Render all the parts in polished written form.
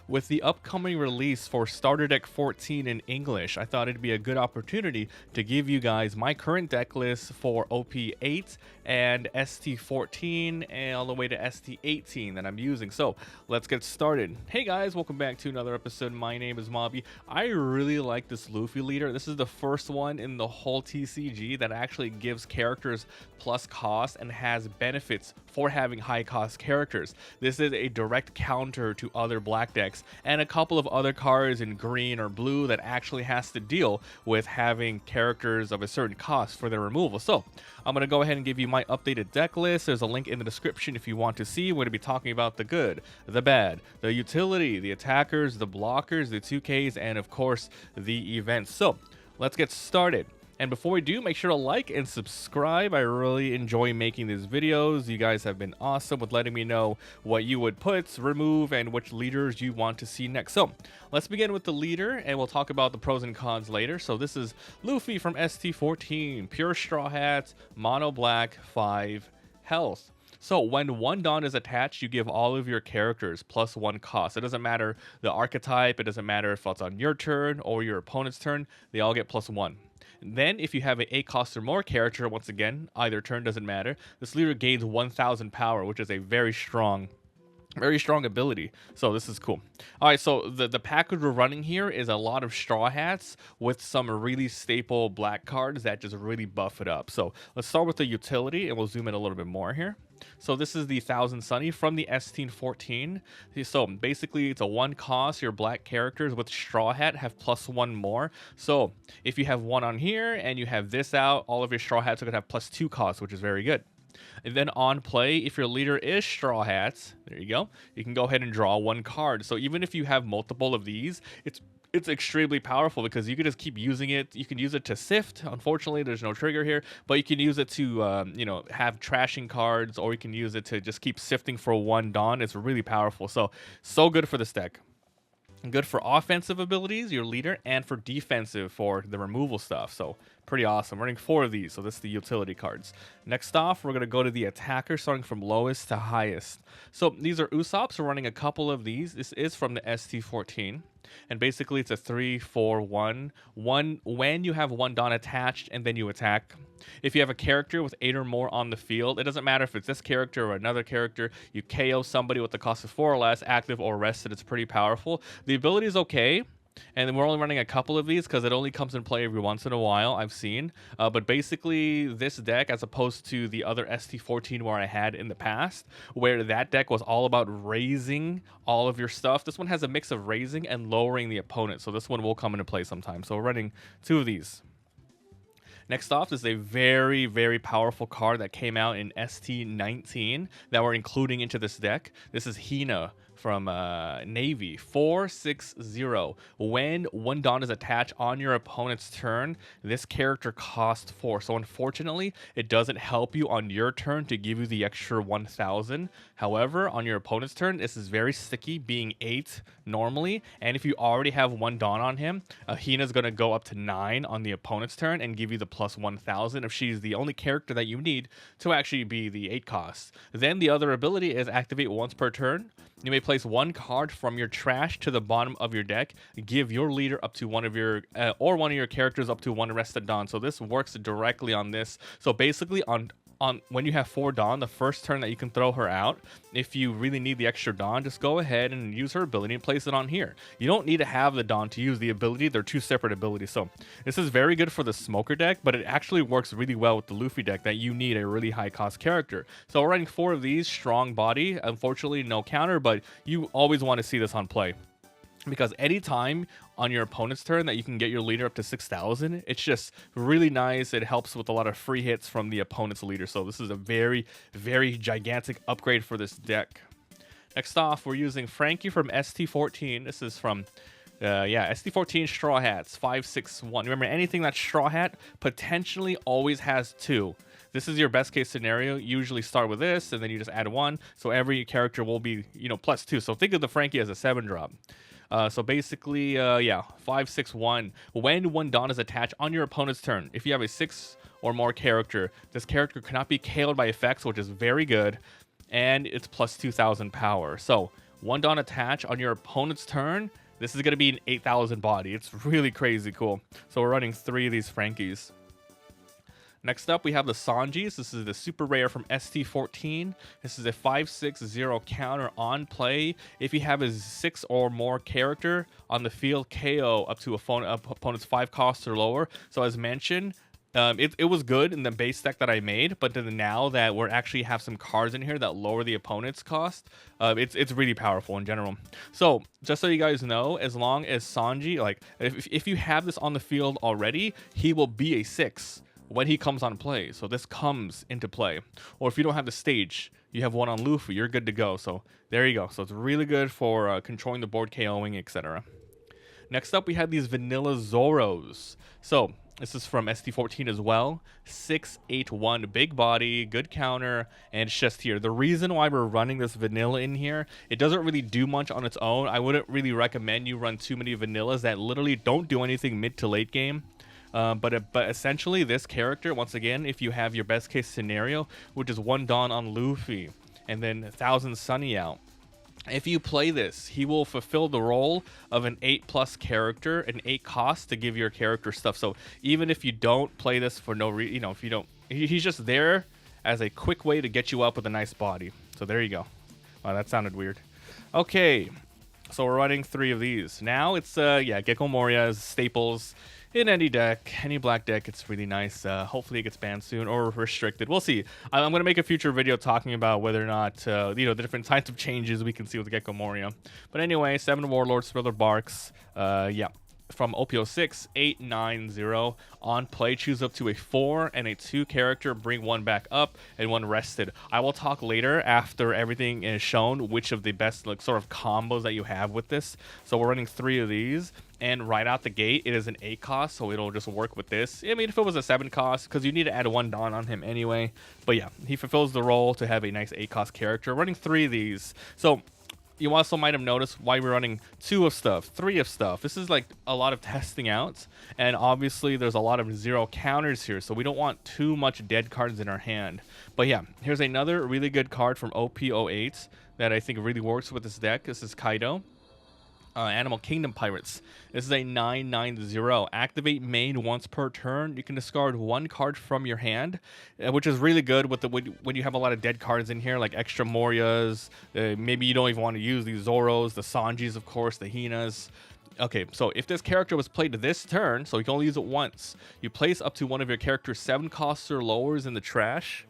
With the upcoming release for Starter Deck 14 in English, I thought it'd be a good opportunity to give you guys my current deck list for OP8 and ST14 and all the way to ST18 that I'm using. So let's get started. Hey guys, welcome back to another episode. My name is Mobby. I really like this Luffy leader. This is the first one in the whole TCG that actually gives characters plus cost and has benefits for having high cost characters. This is a direct counter to other black decks and a couple of other cards in green or blue that actually has to deal with having characters of a certain cost for their removal. So I'm going to go ahead and give you my updated deck list. There's a link in the description if you want to see. We're going to be talking about the good, the bad, the utility, the attackers, the blockers, the 2Ks, and of course the events. So let's get started. And before we do, make sure to like and subscribe. I really enjoy making these videos. You guys have been awesome with letting me know what you would put, remove, and which leaders you want to see next. So let's begin with the leader, and we'll talk about the pros and cons later. So this is Luffy from ST14, pure straw hats, mono black, 5 health. So when one Dawn is attached, you give all of your characters plus 1 cost. It doesn't matter the archetype. It doesn't matter if it's on your turn or your opponent's turn. They all get plus 1. Then, if you have an 8 cost or more character, once again, either turn doesn't matter, this leader gains 1000 power, which is a very strong ability. So this is cool. All right, so the package we're running here is a lot of straw hats with some really staple black cards that just really buff it up. So let's start with the utility, and we'll zoom in a little bit more here. So this is the 1000 Sunny from the ST14. So basically it's a 1 cost. Your black characters with straw hat have plus 1 more. So if you have 1 on here and you have this out, all of your straw hats are gonna have plus 2 costs, which is very good. And then on play, if your leader is straw hats, there you go, you can go ahead and draw 1 card. So even if you have multiple of these, it's extremely powerful because you can just keep using it. You can use it to sift. Unfortunately, there's no trigger here, but you can use it to have trashing cards, or you can use it to just keep sifting for 1 Dawn. It's really powerful. So good for this deck. Good for offensive abilities, your leader, and for defensive for the removal stuff. So pretty awesome. We're running 4 of these, so this is the utility cards. Next off, we're going to go to the attacker, starting from lowest to highest. So these are Usops. We're running a couple of these. This is from the ST14. And basically it's a 3-4-1. When you have 1 Dawn attached and then you attack. If you have a character with 8 or more on the field, it doesn't matter if it's this character or another character, you KO somebody with the cost of 4 or less, active or rested. It's pretty powerful. The ability is okay. And then we're only running a couple of these because it only comes in play every once in a while, I've seen. But basically, this deck, as opposed to the other ST14 where I had in the past, where that deck was all about raising all of your stuff, this one has a mix of raising and lowering the opponent. So this one will come into play sometime. So we're running 2 of these. Next off is a very, very powerful card that came out in ST19 that we're including into this deck. This is Hina from Navy, 4/6/0. When 1 Dawn is attached on your opponent's turn, this character costs 4. So unfortunately, it doesn't help you on your turn to give you the extra 1000. However, on your opponent's turn, this is very sticky, being 8 normally. And if you already have 1 Dawn on him, Hina's going to go up to 9 on the opponent's turn and give you the plus 1000 if she's the only character that you need to actually be the 8 cost. Then the other ability is activate once per turn. You may place 1 card from your trash to the bottom of your deck. Give your leader up to one of your characters up to 1 rested Dawn. So this works directly on this. So basically on when you have 4 Dawn, the first turn that you can throw her out, if you really need the extra Dawn, just go ahead and use her ability and place it on here. You don't need to have the Dawn to use the ability. They're 2 separate abilities. So this is very good for the Smoker deck, but it actually works really well with the Luffy deck that you need a really high cost character. So we're running 4 of these, strong body. Unfortunately, no counter, but you always want to see this on play. Because anytime on your opponent's turn that you can get your leader up to 6000, it's just really nice. It helps with a lot of free hits from the opponent's leader. So this is a very, very gigantic upgrade for this deck. Next off, we're using Frankie from ST14. This is from ST14 Straw Hats, 5/6/1. Remember, anything that's Straw Hat potentially always has 2. This is your best case scenario. Usually start with this, and then you just add 1. So every character will be, plus 2. So think of the Frankie as a 7 drop. So basically, 5/6/1. When 1 Dawn is attached on your opponent's turn, if you have a 6 or more character, this character cannot be KO'd by effects, which is very good, and it's plus 2000 power. So 1 Dawn attach on your opponent's turn. This is going to be an 8,000 body. It's really crazy cool. So we're running 3 of these Frankies. Next up, we have the Sanjis. This is the super rare from ST14. This is a 5/6/0 counter on play. If you have a 6 or more character on the field, KO up to opponent's 5 costs or lower. So as mentioned, it was good in the base deck that I made, but then now that we're actually have some cards in here that lower the opponent's cost, it's really powerful in general. So just so you guys know, as long as Sanji, like if you have this on the field already, he will be a 6 when he comes on play. So this comes into play. Or if you don't have the stage, you have 1 on Luffy, you're good to go. So there you go. So it's really good for controlling the board, KOing, etc. Next up, we have these vanilla Zoros. So this is from ST14 as well. 6/8/1, big body, good counter, and it's just here. The reason why we're running this vanilla in here, it doesn't really do much on its own. I wouldn't really recommend you run too many vanillas that literally don't do anything mid to late game. But essentially, this character, once again, if you have your best case scenario, which is 1 Dawn on Luffy, and then 1,000 Sunny out, if you play this, he will fulfill the role of an 8+ character, an 8 cost to give your character stuff. So even if you don't play this for no reason, you know, if you don't, he's just there as a quick way to get you up with a nice body. So there you go. Wow, that sounded weird. Okay, so we're running 3 of these. Now it's, yeah, Gecko Moria's staples. In any deck, any black deck, it's really nice. Hopefully it gets banned soon or restricted. We'll see. I'm going to make a future video talking about whether or not, you know, the different types of changes we can see with Gecko Moria. But anyway, 7 Warlords, Thriller Barks, yeah. From OP06, 8/9/0. On play, choose up to a 4 and a 2 character, bring 1 back up and 1 rested. I will talk later after everything is shown which of the best like sort of combos that you have with this. So we're running 3 of these, and right out the gate, it is an 8 cost, so it'll just work with this. I mean, if it was a 7 cost, because you need to add 1 Dawn on him anyway. But yeah, he fulfills the role to have a nice 8 cost character. Running 3 of these. So you also might have noticed why we're running 2 of stuff, 3 of stuff. This is like a lot of testing out, and obviously there's a lot of 0 counters here, so we don't want too much dead cards in our hand. But yeah, here's another really good card from OP08 that I think really works with this deck. This is Kaido. Animal Kingdom Pirates. This is a 9/9/0. Activate main once per turn. You can discard 1 card from your hand, which is really good with the when you have a lot of dead cards in here, like extra Morias. Maybe you don't even want to use these Zoros, the Sanjis, of course, the Hinas. Okay, so if this character was played this turn, so you can only use it once, you place up to one of your character's 7 costs or lowers in the trash.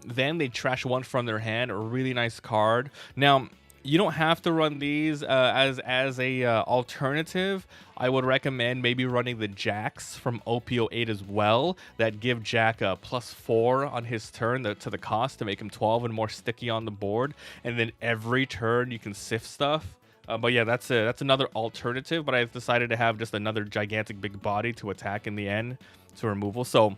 Then they trash 1 from their hand. A really nice card. Now, you don't have to run these as a alternative. I would recommend maybe running the Jacks from OP08 as well that give Jack a +4 on his turn to the cost to make him 12 and more sticky on the board. And then every turn you can sift stuff. But yeah, that's another alternative. But I've decided to have just another gigantic big body to attack in the end to removal. So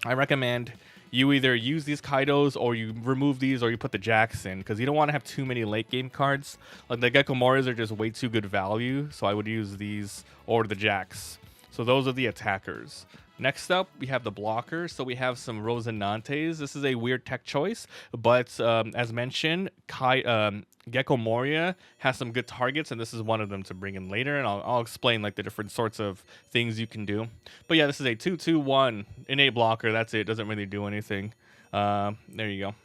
I recommend you either use these Kaidos or you remove these or you put the Jacks in, because you don't want to have too many late game cards. Like the Gecko Morias are just way too good value, so I would use these or the Jacks. So those are the attackers. Next up, we have the blockers. So we have some Rosinantes. This is a weird tech choice, but as mentioned, Gecko Moria has some good targets, and this is one of them to bring in later, and I'll explain like the different sorts of things you can do. But yeah, this is a 2/2/1 innate blocker. That's it. Doesn't really do anything. There you go.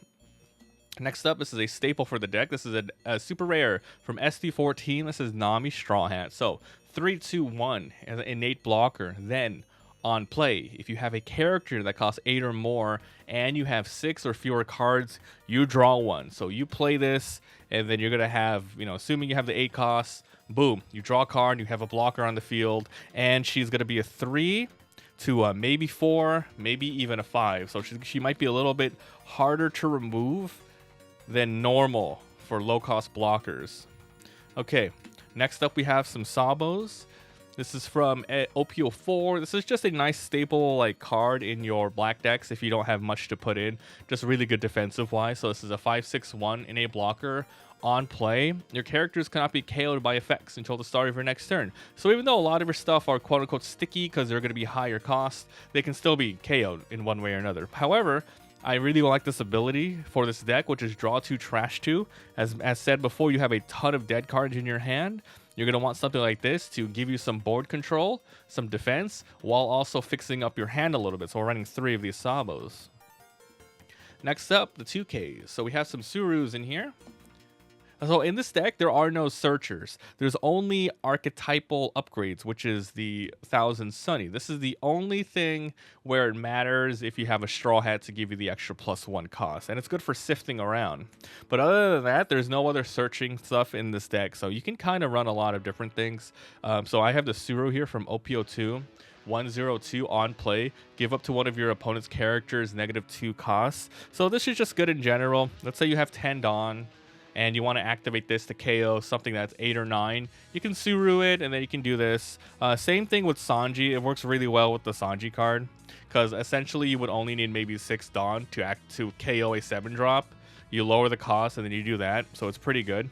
Next up, this is a staple for the deck. This is a super rare from ST14. This is Nami Straw Hat. So 3/2/1 as an innate blocker. Then on play, if you have a character that costs 8 or more and you have 6 or fewer cards, you draw 1. So you play this, and then you're gonna have, you know, assuming you have the 8 costs, boom, you draw a card, you have a blocker on the field, and she's gonna be a 3 to maybe 4, maybe even a 5. So she might be a little bit harder to remove than normal for low cost blockers. Okay, next up we have some Sabos. This is from OP04. This is just a nice staple like card in your black decks if you don't have much to put in. Just really good defensive wise. So this is a 5/6/1 in a blocker. On play, your characters cannot be KO'd by effects until the start of your next turn. So even though a lot of your stuff are quote unquote sticky because they're going to be higher cost, they can still be KO'd in one way or another. However, I really like this ability for this deck, which is draw 2, trash 2. As said before, you have a ton of dead cards in your hand. You're going to want something like this to give you some board control, some defense, while also fixing up your hand a little bit. So we're running 3 of these saos. Next up, the 2Ks. So we have some Surus in here. So in this deck, there are no searchers. There's only archetypal upgrades, which is the 1000 Sunny. This is the only thing where it matters if you have a Straw Hat to give you the extra +1 cost. And it's good for sifting around. But other than that, there's no other searching stuff in this deck. So you can kind of run a lot of different things. So I have the Suru here from OPO2. 102 on play, give up to one of your opponent's characters -2 costs. So this is just good in general. Let's say you have 10 Dawn and you want to activate this to KO something that's 8 or 9. You can Suru it, and then you can do this. Same thing with Sanji. It works really well with the Sanji card, because essentially you would only need maybe 6 Dawn to KO a 7-drop. You lower the cost, and then you do that, so it's pretty good.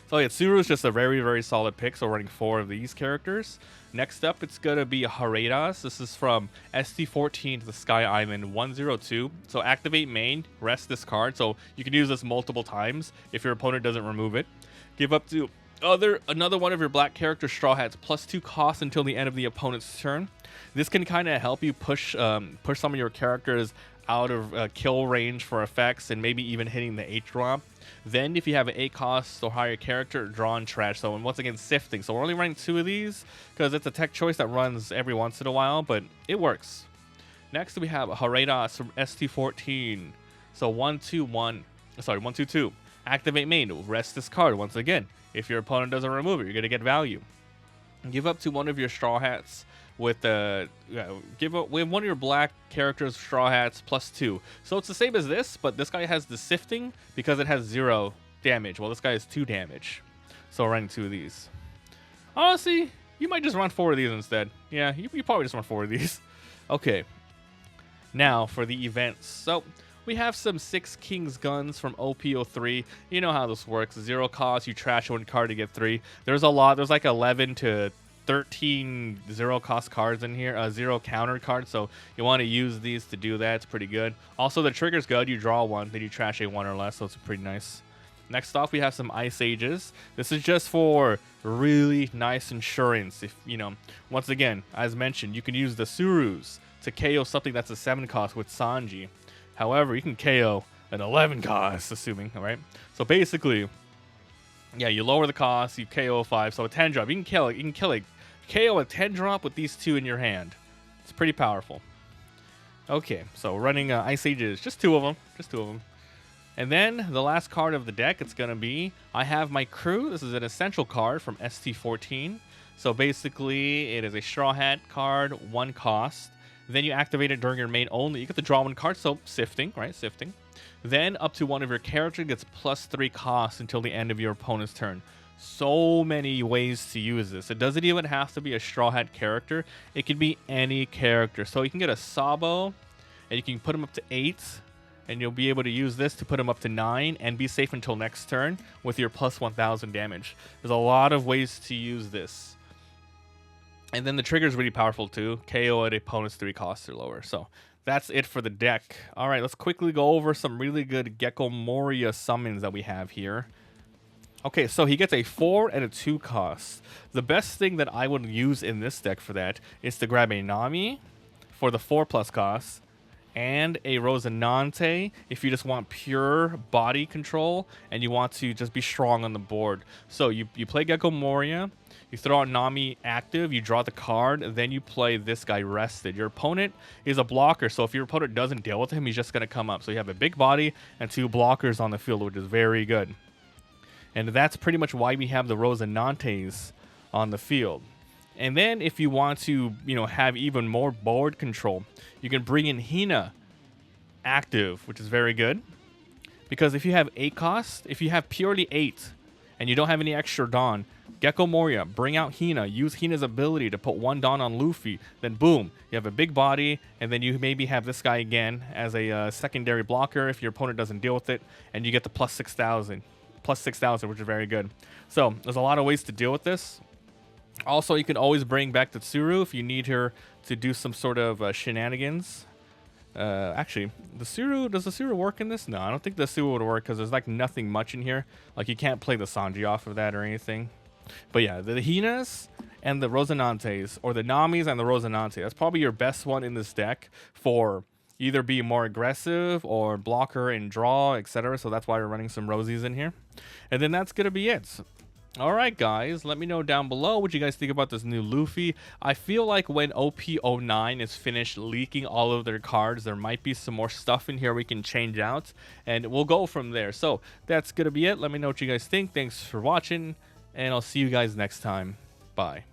So yeah, Suru is just a very, very solid pick, so we're running 4 of these characters. Next up, it's going to be Hareidas. This is from ST14 to the Sky Island 102. So activate main, rest this card. So you can use this multiple times if your opponent doesn't remove it. Give up to another one of your black character Straw Hats +2 cost until the end of the opponent's turn. This can kind of help you push some of your characters out of kill range for effects and maybe even hitting the 8-drop. Then if you have an 8 cost or higher character, draw and trash. So, and once again, sifting. So we're only running 2 of these because it's a tech choice that runs every once in a while, but it works. Next we have Hareidas from ST14. So 122. Activate main, rest this card once again. If your opponent doesn't remove it, you're gonna get value. Give up to one of your Straw Hats with one of your black characters Straw Hats +2. So it's the same as this, but this guy has the sifting because it has 0 damage. Well, this guy has 2 damage. So we're running 2 of these. Honestly, you might just run 4 of these instead. Yeah, you probably just run 4 of these. Okay. Now for the events. So we have some 6 King's Guns from OPO3. You know how this works. 0 cost, you trash 1 card to get 3. There's a lot. There's like 11 to 13 0 cost cards in here, 0 counter cards, so you want to use these to do that. It's pretty good. Also, the trigger's good. You draw 1, then you trash a 1 or less, so it's pretty nice. Next off, we have some Ice Ages. This is just for really nice insurance. If once again, as mentioned, you can use the Surus to KO something that's a 7 cost with Sanji. However, you can KO an 11 cost, assuming, all right? So basically, yeah, you lower the cost, you KO 5, so a 10 drop. You can KO a 10 drop with these 2 in your hand. It's pretty powerful. Okay, so running Ice Ages, just 2 of them. And then the last card of the deck, it's gonna be, I have my crew. This is an essential card from ST14. So basically, it is a Straw Hat card, 1 cost. Then you activate it during your main only. You get to draw 1 card, so sifting, right? Sifting. Then up to one of your characters gets +3 cost until the end of your opponent's turn. So many ways to use this. It doesn't even have to be a Straw Hat character. It can be any character. So you can get a Sabo, and you can put him up to 8, and you'll be able to use this to put him up to 9 and be safe until next turn with your +1000 damage. There's a lot of ways to use this. And then the trigger is really powerful too. KO at opponent's 3 costs or lower. So that's it for the deck. All right, let's quickly go over some really good Gecko Moria summons that we have here. Okay, so he gets a 4 and a 2 cost. The best thing that I would use in this deck for that is to grab a Nami for the 4+ cost and a Rosinante if you just want pure body control and you want to just be strong on the board. So you play Gecko Moria, you throw out Nami active, you draw the card, then you play this guy rested. Your opponent is a blocker, so if your opponent doesn't deal with him, he's just going to come up. So you have a big body and 2 blockers on the field, which is very good. And that's pretty much why we have the Rosinantes on the field. And then if you want to, have even more board control, you can bring in Hina active, which is very good. Because if you have 8 cost, if you have purely 8 and you don't have any extra Dawn, Gecko Moria, bring out Hina, use Hina's ability to put 1 Dawn on Luffy, then boom, you have a big body, and then you maybe have this guy again as a secondary blocker if your opponent doesn't deal with it, and you get the +6000, which is very good. So there's a lot of ways to deal with this. Also, you can always bring back the Tsuru if you need her to do some sort of shenanigans. Actually, does the Suru work in this? No, I don't think the Suru would work because there's like nothing much in here. Like you can't play the Sanji off of that or anything. But yeah, the Hinas and the Rosinantes, or the Namis and the Rosinante, that's probably your best one in this deck for either be more aggressive or blocker and draw, etc. So that's why we're running some Rosies in here. And then that's gonna be it. All right, guys, let me know down below what you guys think about this new Luffy. I feel like when OP09 is finished leaking all of their cards, there might be some more stuff in here we can change out, and we'll go from there. So that's going to be it. Let me know what you guys think. Thanks for watching, and I'll see you guys next time. Bye.